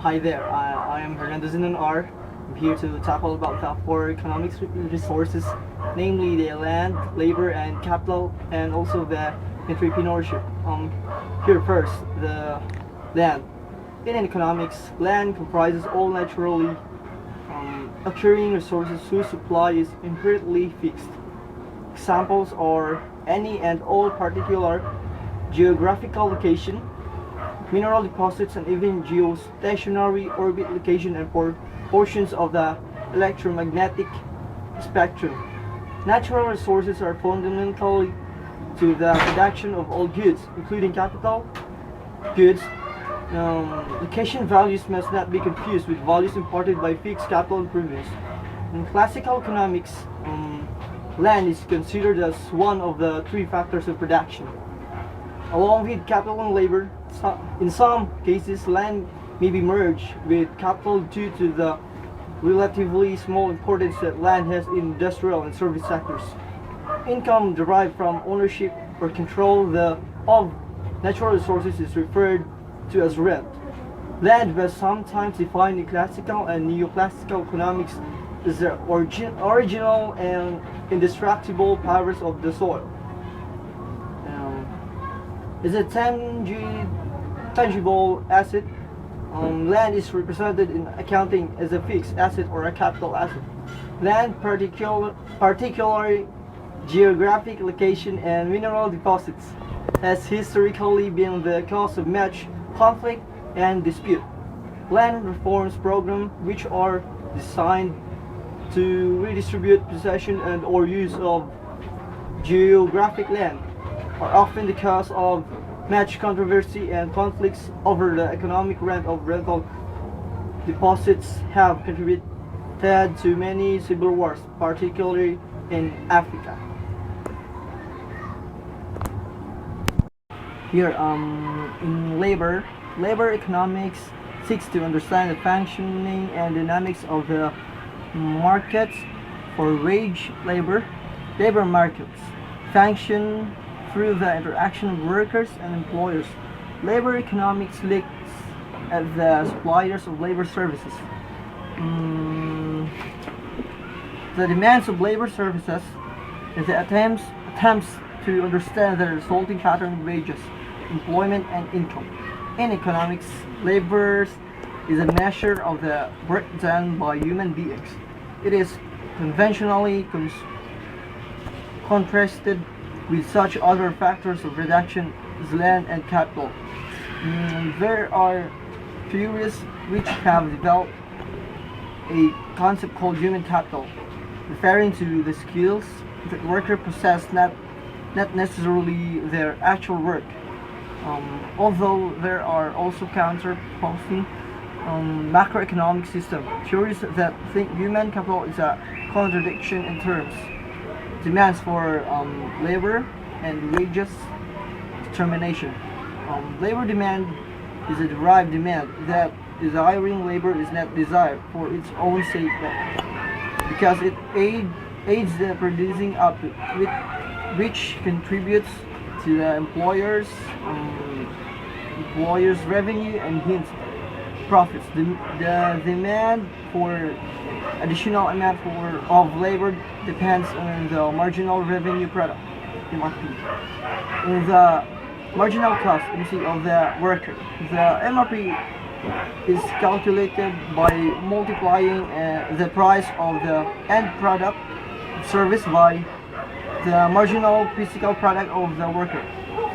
Hi there, I am Hernandez in an R. I'm here to tackle about the four economics resources, namely the land, labor, and capital, and also the entrepreneurship. Here first, the land. In economics, land comprises all naturally occurring resources whose supply is inherently fixed. Examples are any and all particular geographical location, mineral deposits, and even geostationary orbit location and portions of the electromagnetic spectrum. Natural resources are fundamental to the production of all goods, including capital goods. Location values must not be confused with values imparted by fixed capital improvements. In classical economics, land is considered as one of the three factors of production. Along with capital and labor, in some cases land may be merged with capital due to the relatively small importance that land has in industrial and service sectors. Income derived from ownership or control of natural resources is referred to as rent. Land was sometimes defined in classical and neoclassical economics as the original and indestructible powers of the soil. Is a tangible asset. Land is represented in accounting as a fixed asset or a capital asset. Land, particularly geographic location and mineral deposits, has historically been the cause of much conflict and dispute. Land reforms programs, which are designed to redistribute possession and or use of geographic land, are often the cause of much controversy and conflicts over the economic rent of rental deposits have contributed to many civil wars, particularly in Africa. Here, in labor economics seeks to understand the functioning and dynamics of the markets for wage labor markets function through the interaction of workers and employers. Labor economics looks at the suppliers of labor services. The demands of labor services is the attempts to understand the resulting pattern of wages, employment, and income. In economics, labor is a measure of the work done by human beings. It is conventionally contrasted with such other factors of production as land and capital. There are theories which have developed a concept called human capital, referring to the skills that workers possess, not necessarily their actual work. Although there are also counterposing macroeconomic system theories that think human capital is a contradiction in terms. Demands for labor and wages determination. Labor demand is a derived demand that desiring labor is not desired for its own sake, but because it aids the producing output, which contributes to the employer's revenue and hence profits. The demand for additional amount of labor depends on the marginal revenue product (MRP), and the marginal cost (MC) of the worker. The MRP is calculated by multiplying the price of the end product service by the marginal physical product of the worker.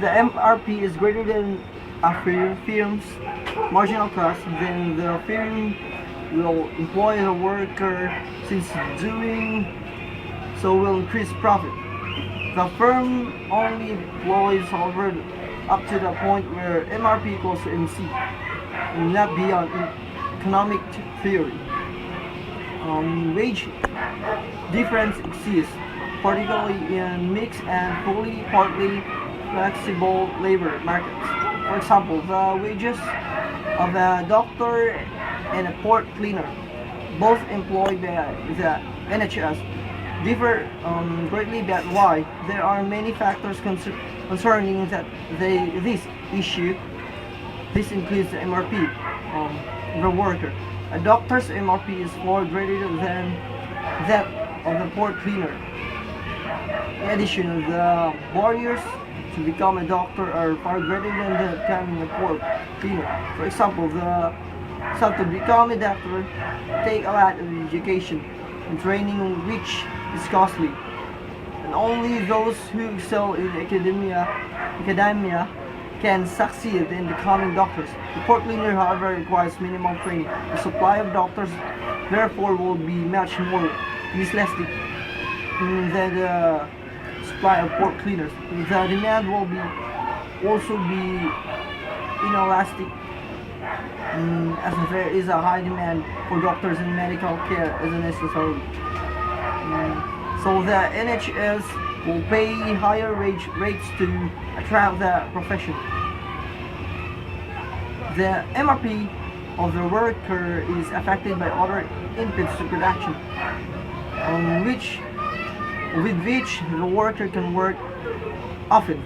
The MRP is greater than a firm's marginal cost, then the firm will employ the worker, since doing so will increase profit. The firm only employs, however, up to the point where MRP equals to MC, and not beyond in economic theory. Wage difference exists, particularly in mixed and partly flexible labor markets. For example, the wages of a doctor and a port cleaner, both employed by the NHS, differ greatly. But why? There are many factors concerning this issue. This includes the MRP. the worker. A doctor's MRP is far greater than that of the port cleaner. In addition, the barriers to become a doctor are far greater than the becoming a port cleaner. For example, to become a doctor take a lot of education and training which is costly. And only those who excel in academia can succeed in becoming doctors. The port cleaner, however, requires minimal training. The supply of doctors, therefore, will be much more elastic than the supply of port cleaners. The demand will also be inelastic, as there is a high demand for doctors and medical care as necessary. So the NHS will pay higher rates to attract the profession. The MRP of the worker is affected by other inputs to production, with which the worker can work often,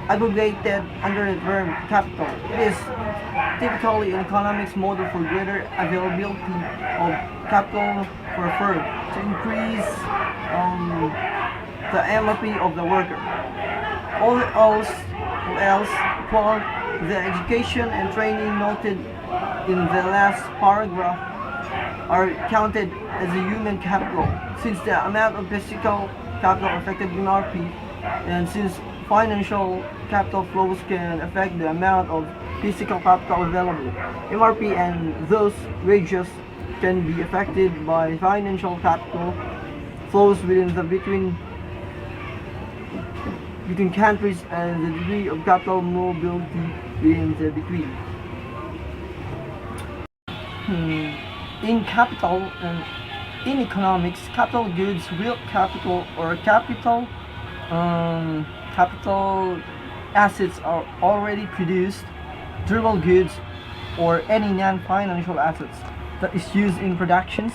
aggregated under the term capital. It is typically an economics model for greater availability of capital for a firm to increase the MRP of the worker. All else equal, the education and training noted in the last paragraph are counted as a human capital, since the amount of physical capital affected MRP, and since financial capital flows can affect the amount of physical capital available. MRP and those wages can be affected by financial capital flows between countries and the degree of capital mobility within the between. In capital and in economics, capital goods, real capital or capital assets are already produced, durable goods, or any non-financial assets that is used in productions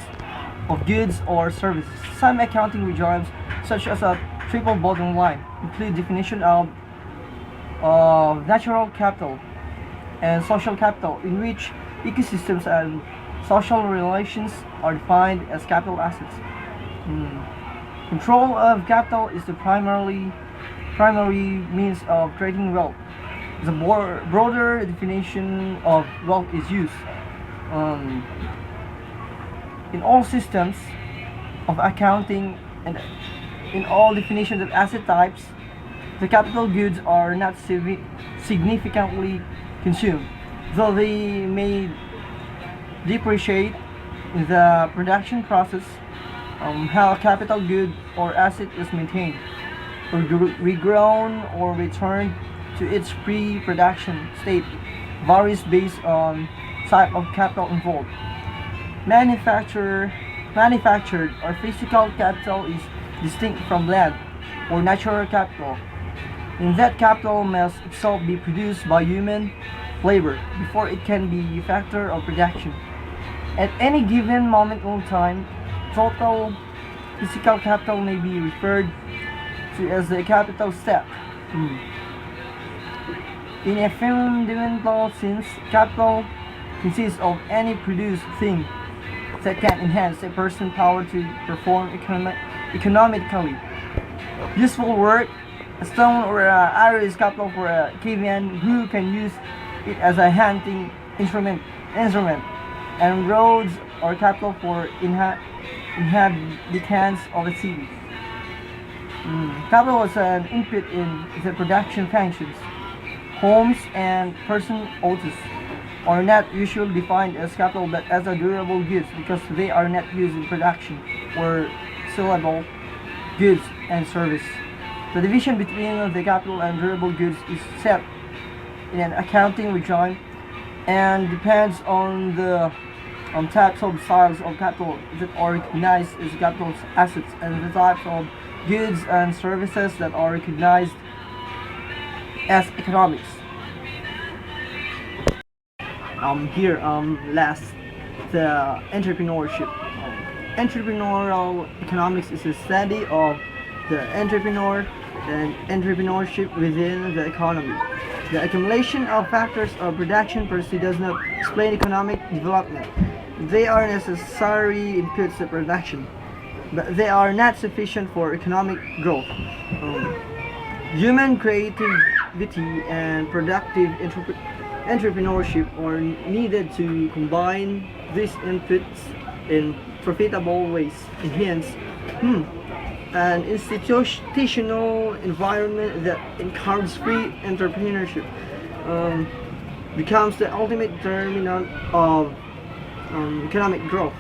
of goods or services. Some accounting regimes, such as a triple bottom line, include definition of natural capital and social capital, in which ecosystems and social relations are defined as capital assets. Control of capital is the primary means of creating wealth. The broader definition of wealth is used in all systems of accounting and in all definitions of asset types. The capital goods are not significantly consumed, though they may depreciate in the production process. How a capital good or asset is maintained, or regrown or returned to its pre-production state varies based on type of capital involved. Manufactured or physical capital is distinct from land or natural capital, in that capital must itself be produced by human labor before it can be a factor of production. At any given moment in time, total physical capital may be referred to as the capital stock. In a fundamental sense, capital consists of any produced thing that can enhance a person's power to perform economically useful work. A stone or an arrow is capital for a caveman who can use it as a hunting instrument, and roads are capital for inhabitants of a city. Capital is an input in the production functions. Homes and person houses are not usually defined as capital but as a durable goods because they are not used in production or sellable goods and service. The division between the capital and durable goods is set in an accounting regime and depends on the types of styles of capital that are recognized as capital assets and the types of goods and services that are recognized as economics. Last, the entrepreneurship. Entrepreneurial economics is a study of the entrepreneur and entrepreneurship within the economy. The accumulation of factors of production per se does not explain economic development. They are necessary inputs to production, but they are not sufficient for economic growth. Human creativity and productive entrepreneurship are needed to combine these inputs in profitable ways. Enhance an institutional environment that encourages free entrepreneurship becomes the ultimate determinant of economic growth.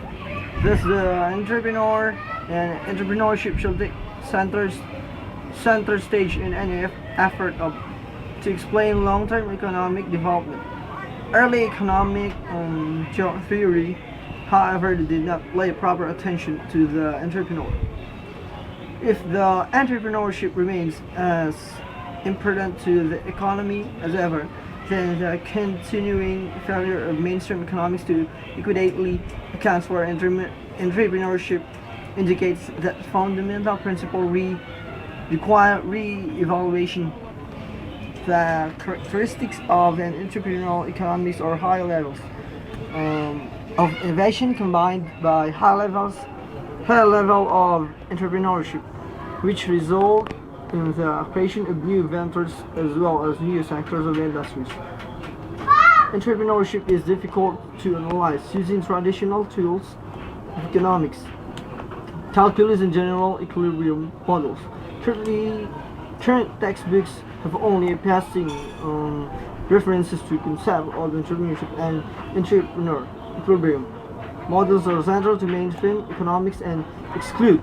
Thus, the entrepreneur and entrepreneurship should take center stage in any effort to explain long-term economic development. Early economic theory, however, did not pay proper attention to the entrepreneur. If the entrepreneurship remains as important to the economy as ever, then the continuing failure of mainstream economics to equitably account for entrepreneurship indicates that fundamental principles require re-evaluation. The characteristics of an entrepreneurial economics are high levels of innovation combined by high level of entrepreneurship, which result in the creation of new ventures as well as new sectors of industries. Entrepreneurship is difficult to analyze using traditional tools of economics, calculus and general equilibrium models. Current textbooks have only passing references to concept of entrepreneurship and entrepreneur equilibrium. Models are central to mainstream economics and exclude.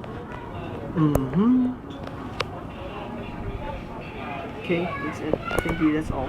Okay, that's it. Thank you. That's all.